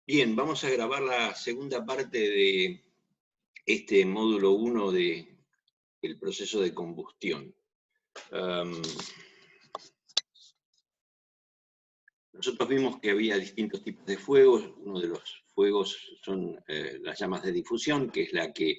Bien, vamos a grabar la segunda parte de este módulo 1 de el proceso de combustión. Am, Nosotros vimos que había distintos tipos de fuegos. Uno de los fuegos son las llamas de difusión, que es la que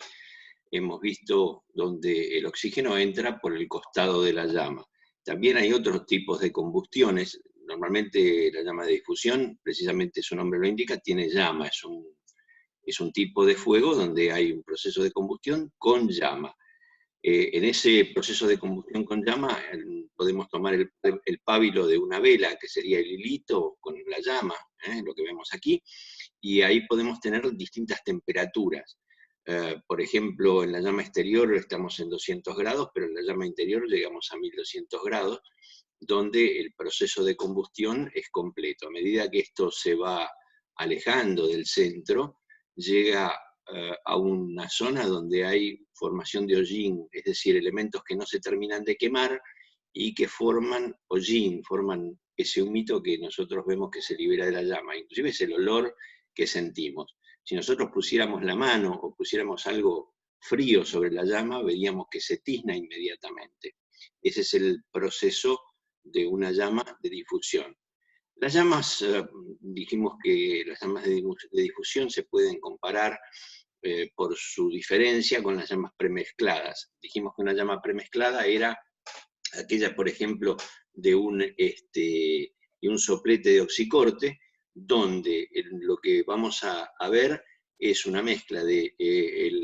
hemos visto donde el oxígeno entra por el costado de la llama. También hay otros tipos de combustiones. Normalmente la llama de difusión, precisamente su nombre lo indica, tiene llama, es un tipo de fuego donde hay un proceso de combustión con llama. En ese proceso de combustión con llama podemos tomar el pábilo de una vela, que sería el hilito con la llama, lo que vemos aquí, y ahí podemos tener distintas temperaturas. Por ejemplo, en la llama exterior estamos en 200 grados, pero en la llama interior llegamos a 1200 grados, donde el proceso de combustión es completo. A medida que esto se va alejando del centro, llega a una zona donde hay formación de hollín, es decir, elementos que no se terminan de quemar y que forman hollín, forman ese humito que nosotros vemos que se libera de la llama, inclusive es el olor que sentimos. Si nosotros pusiéramos la mano o pusiéramos algo frío sobre la llama, veríamos que se tizna inmediatamente. Ese es el proceso de una llama de difusión. Las llamas, dijimos que las llamas de difusión se pueden comparar por su diferencia con las llamas premezcladas. Dijimos que una llama premezclada era aquella, por ejemplo, de un soplete de oxicorte, donde lo que vamos a ver es una mezcla de el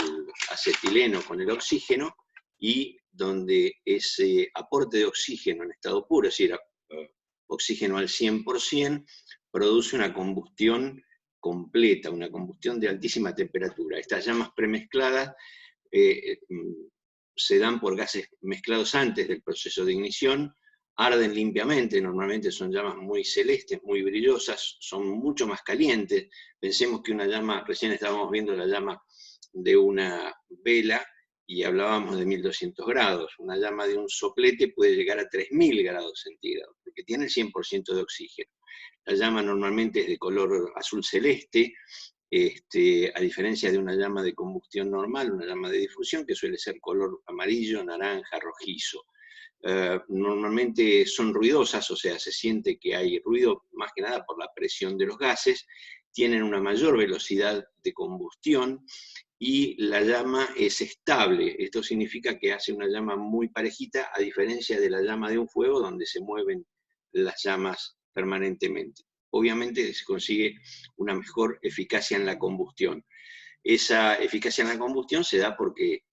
acetileno con el oxígeno, y donde ese aporte de oxígeno en estado puro, es decir, oxígeno al 100%, produce una combustión completa, una combustión de altísima temperatura. Estas llamas premezcladas se dan por gases mezclados antes del proceso de ignición, arden limpiamente, normalmente son llamas muy celestes, muy brillosas, son mucho más calientes. Pensemos que una llama, recién estábamos viendo la llama de una vela y hablábamos de 1200 grados. Una llama de un soplete puede llegar a 3000 grados centígrados, porque tiene el 100% de oxígeno. La llama normalmente es de color azul celeste, a diferencia de una llama de combustión normal, una llama de difusión, que suele ser color amarillo, naranja, rojizo. Normalmente son ruidosas, o sea, se siente que hay ruido más que nada por la presión de los gases, tienen una mayor velocidad de combustión y la llama es estable. Esto significa que hace una llama muy parejita, a diferencia de la llama de un fuego donde se mueven las llamas permanentemente. Obviamente se consigue una mejor eficacia en la combustión. Esa eficacia en la combustión se da porque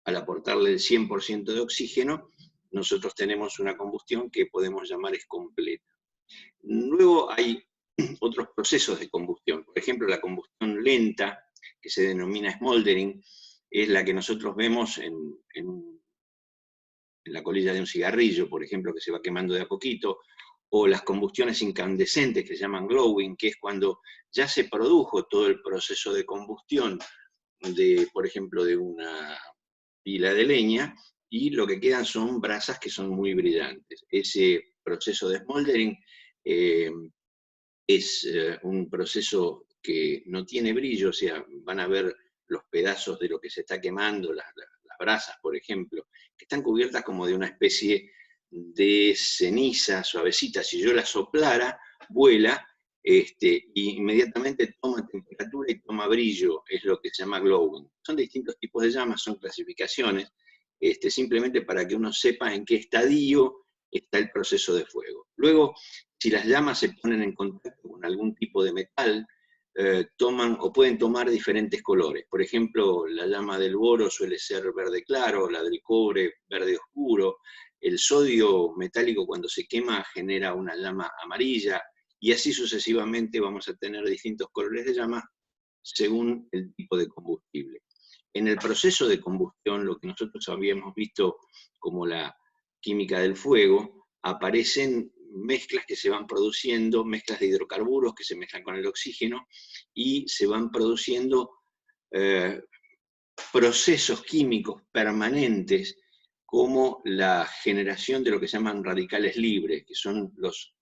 al aportarle el 100% de oxígeno, nosotros tenemos una combustión que podemos llamar es completa. Luego hay otros procesos de combustión. Por ejemplo, la combustión lenta, que se denomina smoldering, es la que nosotros vemos en la colilla de un cigarrillo, por ejemplo, que se va quemando de a poquito, o las combustiones incandescentes, que se llaman glowing, que es cuando ya se produjo todo el proceso de combustión por ejemplo, de una pila de leña, y lo que quedan son brasas que son muy brillantes. Ese proceso de smoldering es un proceso que no tiene brillo, o sea, van a ver los pedazos de lo que se está quemando, las brasas, por ejemplo, que están cubiertas como de una especie de ceniza suavecita. Si yo la soplara, vuela, y inmediatamente toma temperatura y toma brillo, es lo que se llama glowing. Son distintos tipos de llamas, son clasificaciones, simplemente para que uno sepa en qué estadio está el proceso de fuego. Luego, si las llamas se ponen en contacto con algún tipo de metal, toman o pueden tomar diferentes colores. Por ejemplo, la llama del boro suele ser verde claro, la del cobre verde oscuro, el sodio metálico cuando se quema genera una llama amarilla, y así sucesivamente vamos a tener distintos colores de llama según el tipo de combustible. En el proceso de combustión, lo que nosotros habíamos visto como la química del fuego, aparecen mezclas que se van produciendo, mezclas de hidrocarburos que se mezclan con el oxígeno, y se van produciendo procesos químicos permanentes, como la generación de lo que se llaman radicales libres, que son los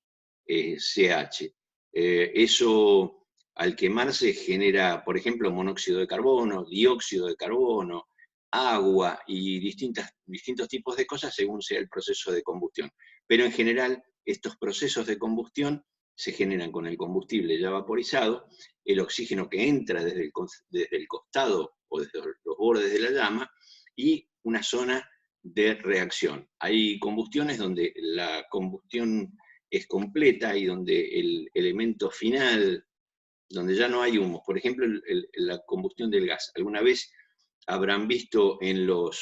CH. Eso al quemarse genera, por ejemplo, monóxido de carbono, dióxido de carbono, agua y distintos tipos de cosas según sea el proceso de combustión. Pero en general, estos procesos de combustión se generan con el combustible ya vaporizado, el oxígeno que entra desde el costado o desde los bordes de la llama, y una zona de reacción. Hay combustiones donde la combustión es completa y donde el elemento final, donde ya no hay humo, por ejemplo, la combustión del gas. Alguna vez habrán visto en los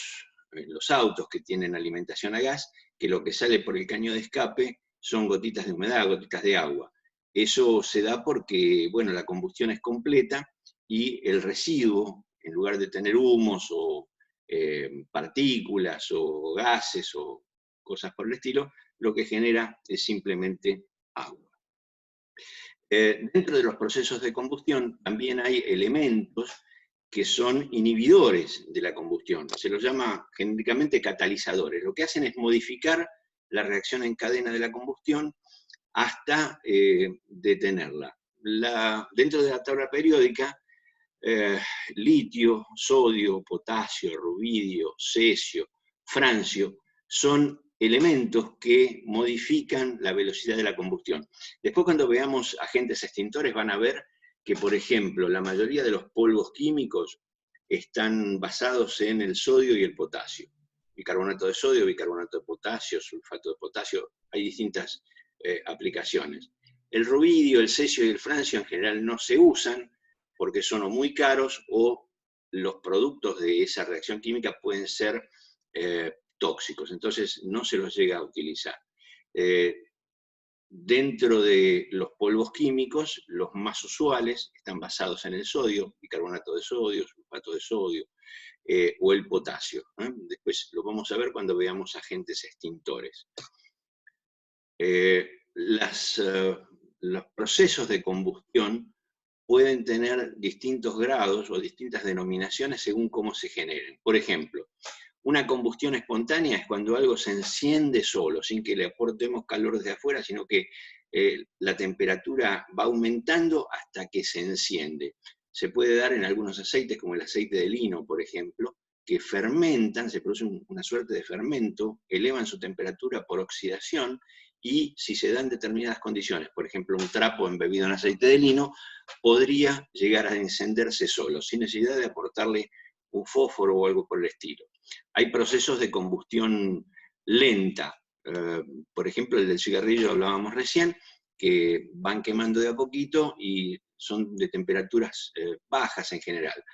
autos que tienen alimentación a gas, que lo que sale por el caño de escape son gotitas de humedad, gotitas de agua. Eso se da porque, bueno, la combustión es completa y el residuo, en lugar de tener humos o partículas o gases o cosas por el estilo, lo que genera es simplemente agua. Dentro de los procesos de combustión también hay elementos que son inhibidores de la combustión. Se los llama genéricamente catalizadores. Lo que hacen es modificar la reacción en cadena de la combustión hasta detenerla. Dentro de la tabla periódica, litio, sodio, potasio, rubidio, cesio, francio, son elementos que modifican la velocidad de la combustión. Después, cuando veamos agentes extintores, van a ver que, por ejemplo, la mayoría de los polvos químicos están basados en el sodio y el potasio. Bicarbonato de sodio, bicarbonato de potasio, sulfato de potasio, hay distintas aplicaciones. El rubidio, el cesio y el francio en general no se usan porque son o muy caros o los productos de esa reacción química pueden ser tóxicos, entonces no se los llega a utilizar. Dentro de los polvos químicos, los más usuales están basados en el sodio, bicarbonato de sodio, sulfato de sodio, o el potasio. Después lo vamos a ver cuando veamos agentes extintores. Los procesos de combustión pueden tener distintos grados o distintas denominaciones según cómo se generen. Por ejemplo, una combustión espontánea es cuando algo se enciende solo, sin que le aportemos calor desde afuera, sino que la temperatura va aumentando hasta que se enciende. Se puede dar en algunos aceites, como el aceite de lino, por ejemplo, que fermentan, se produce una suerte de fermento, elevan su temperatura por oxidación, y si se dan determinadas condiciones, por ejemplo, un trapo embebido en aceite de lino, podría llegar a encenderse solo, sin necesidad de aportarle un fósforo o algo por el estilo. Hay procesos de combustión lenta, por ejemplo, el del cigarrillo hablábamos recién, que van quemando de a poquito y son de temperaturas bajas en general.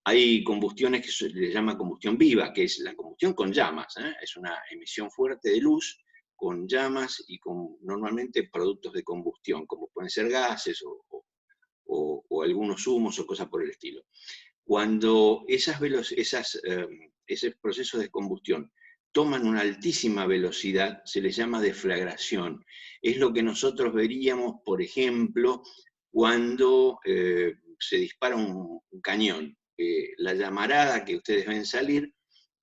Hay combustiones que se le llama combustión viva, que es la combustión con llamas, es una emisión fuerte de luz con llamas y con normalmente productos de combustión, como pueden ser gases o algunos humos o cosas por el estilo. Cuando esos procesos de combustión toman una altísima velocidad, se les llama deflagración. Es lo que nosotros veríamos, por ejemplo, cuando se dispara un cañón. La llamarada que ustedes ven salir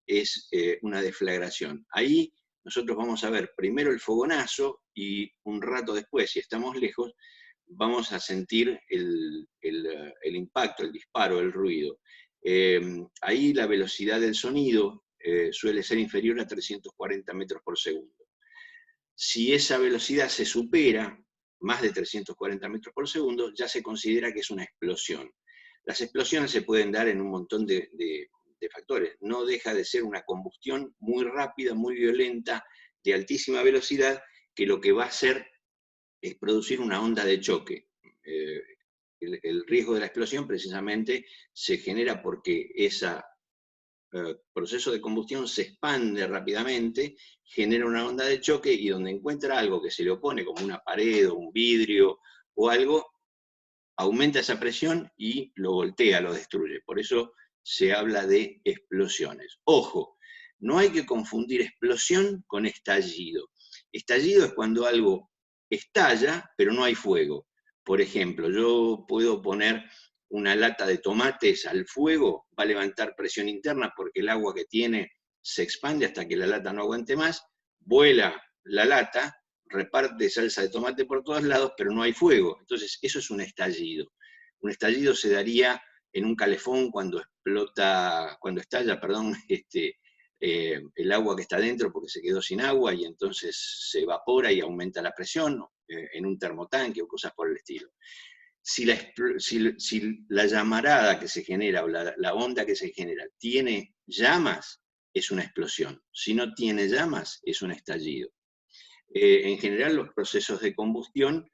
es una deflagración. Ahí nosotros vamos a ver primero el fogonazo y un rato después, si estamos lejos, vamos a sentir el impacto, el disparo, el ruido. Ahí la velocidad del sonido suele ser inferior a 340 metros por segundo. Si esa velocidad se supera, más de 340 metros por segundo, ya se considera que es una explosión. Las explosiones se pueden dar en un montón de factores. No deja de ser una combustión muy rápida, muy violenta, de altísima velocidad, que lo que va a hacer es producir una onda de choque. El riesgo de la explosión precisamente se genera porque ese proceso de combustión se expande rápidamente, genera una onda de choque y donde encuentra algo que se le opone, como una pared o un vidrio o algo, aumenta esa presión y lo voltea, lo destruye. Por eso se habla de explosiones. Ojo, no hay que confundir explosión con estallido. Estallido es cuando algo estalla, pero no hay fuego. Por ejemplo, yo puedo poner una lata de tomates al fuego, va a levantar presión interna porque el agua que tiene se expande hasta que la lata no aguante más, vuela la lata, reparte salsa de tomate por todos lados, pero no hay fuego. Entonces, eso es un estallido. Un estallido se daría en un calefón cuando estalla, perdón, el agua que está dentro porque se quedó sin agua y entonces se evapora y aumenta la presión, en un termotanque o cosas por el estilo. Si la llamarada que se genera o la onda que se genera tiene llamas, es una explosión. Si no tiene llamas, es un estallido. En general, los procesos de combustión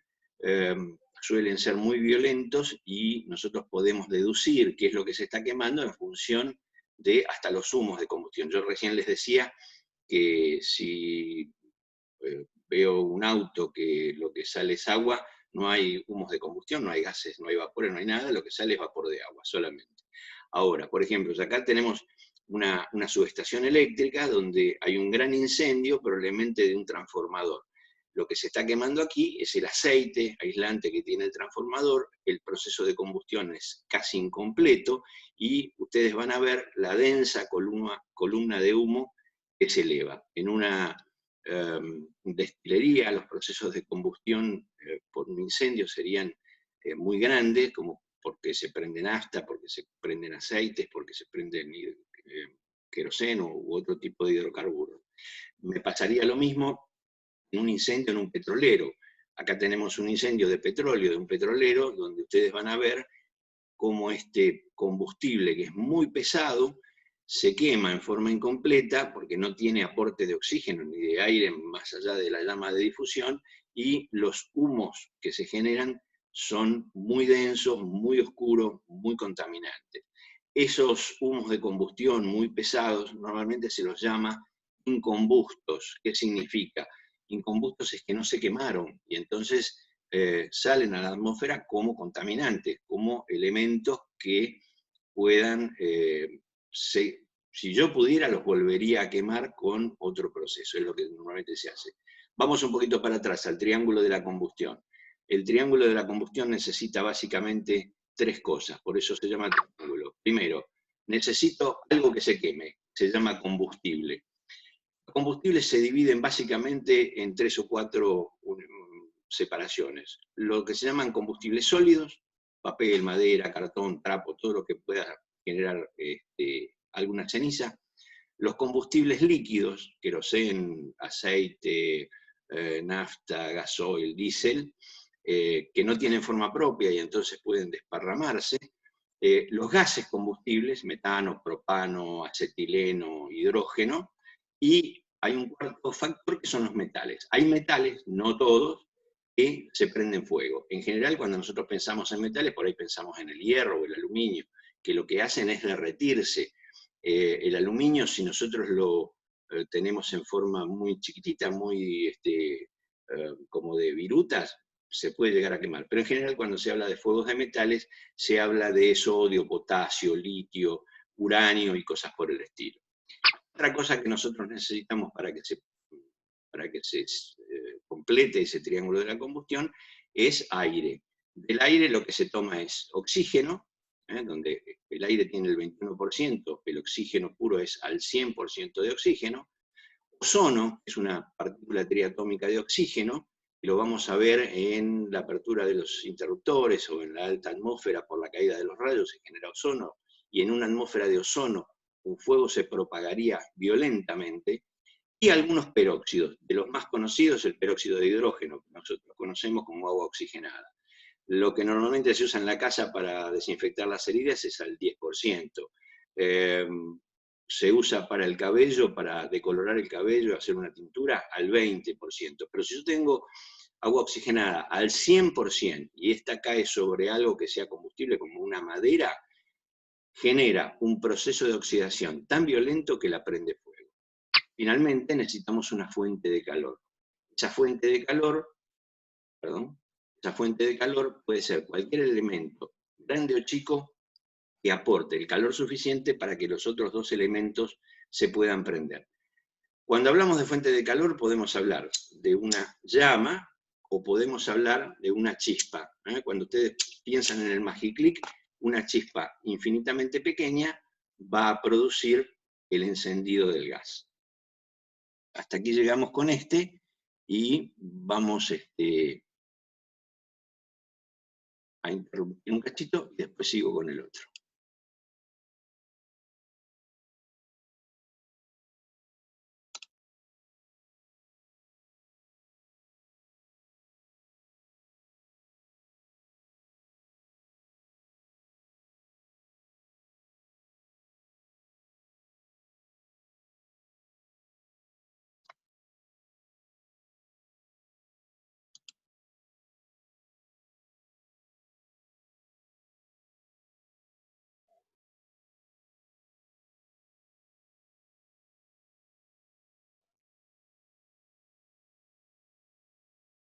suelen ser muy violentos y nosotros podemos deducir qué es lo que se está quemando en función de hasta los humos de combustión. Yo recién les decía que si veo un auto que lo que sale es agua, no hay humos de combustión, no hay gases, no hay vapores, no hay nada, lo que sale es vapor de agua solamente. Ahora, por ejemplo, acá tenemos una subestación eléctrica donde hay un gran incendio, probablemente de un transformador. Lo que se está quemando aquí es el aceite aislante que tiene el transformador, el proceso de combustión es casi incompleto y ustedes van a ver la densa columna de humo que se eleva. En una destilería, los procesos de combustión por un incendio serían muy grandes, como porque se prende nafta, porque se prenden aceites, porque se prenden queroseno u otro tipo de hidrocarburos. Me pasaría lo mismo en un incendio en un petrolero. Acá tenemos un incendio de petróleo, de un petrolero, donde ustedes van a ver cómo este combustible, que es muy pesado, se quema en forma incompleta porque no tiene aporte de oxígeno ni de aire más allá de la llama de difusión, y los humos que se generan son muy densos, muy oscuros, muy contaminantes. Esos humos de combustión muy pesados normalmente se los llama incombustos. ¿Qué significa? Incombustos es que no se quemaron y entonces salen a la atmósfera como contaminantes, como elementos que puedan, si yo pudiera, los volvería a quemar con otro proceso, es lo que normalmente se hace. Vamos un poquito para atrás, al triángulo de la combustión. El triángulo de la combustión necesita básicamente tres cosas, por eso se llama triángulo. Primero, necesito algo que se queme, se llama combustible. Los combustibles se dividen básicamente en 3 o 4 separaciones. Lo que se llaman combustibles sólidos, papel, madera, cartón, trapo, todo lo que pueda generar alguna ceniza. Los combustibles líquidos, queroseno, aceite, nafta, gasoil, diésel, que no tienen forma propia y entonces pueden desparramarse. Los gases combustibles, metano, propano, acetileno, hidrógeno, y hay un cuarto factor que son los metales. Hay metales, no todos, que se prenden fuego. En general, cuando nosotros pensamos en metales, por ahí pensamos en el hierro o el aluminio, que lo que hacen es derretirse. El aluminio, si nosotros lo tenemos en forma muy chiquitita, muy como de virutas, se puede llegar a quemar. Pero en general, cuando se habla de fuegos de metales, se habla de sodio, potasio, litio, uranio y cosas por el estilo. Otra cosa que nosotros necesitamos para que se complete ese triángulo de la combustión es aire. Del aire lo que se toma es oxígeno, donde el aire tiene el 21%, el oxígeno puro es al 100% de oxígeno. Ozono, que es una partícula triatómica de oxígeno, y lo vamos a ver en la apertura de los interruptores o en la alta atmósfera por la caída de los rayos, se genera ozono, y en una atmósfera de ozono un fuego se propagaría violentamente, y algunos peróxidos. De los más conocidos, el peróxido de hidrógeno, que nosotros conocemos como agua oxigenada. Lo que normalmente se usa en la casa para desinfectar las heridas es al 10%. Se usa para el cabello, para decolorar el cabello, hacer una tintura, al 20%. Pero si yo tengo agua oxigenada al 100% y esta cae sobre algo que sea combustible como una madera, genera un proceso de oxidación tan violento que la prende fuego. Finalmente necesitamos una fuente de calor. Esa fuente de calor puede ser cualquier elemento, grande o chico, que aporte el calor suficiente para que los otros dos elementos se puedan prender. Cuando hablamos de fuente de calor podemos hablar de una llama o podemos hablar de una chispa. Cuando ustedes piensan en el Magiclick, una chispa infinitamente pequeña va a producir el encendido del gas. Hasta aquí llegamos con y vamos a interrumpir un cachito y después sigo con el otro.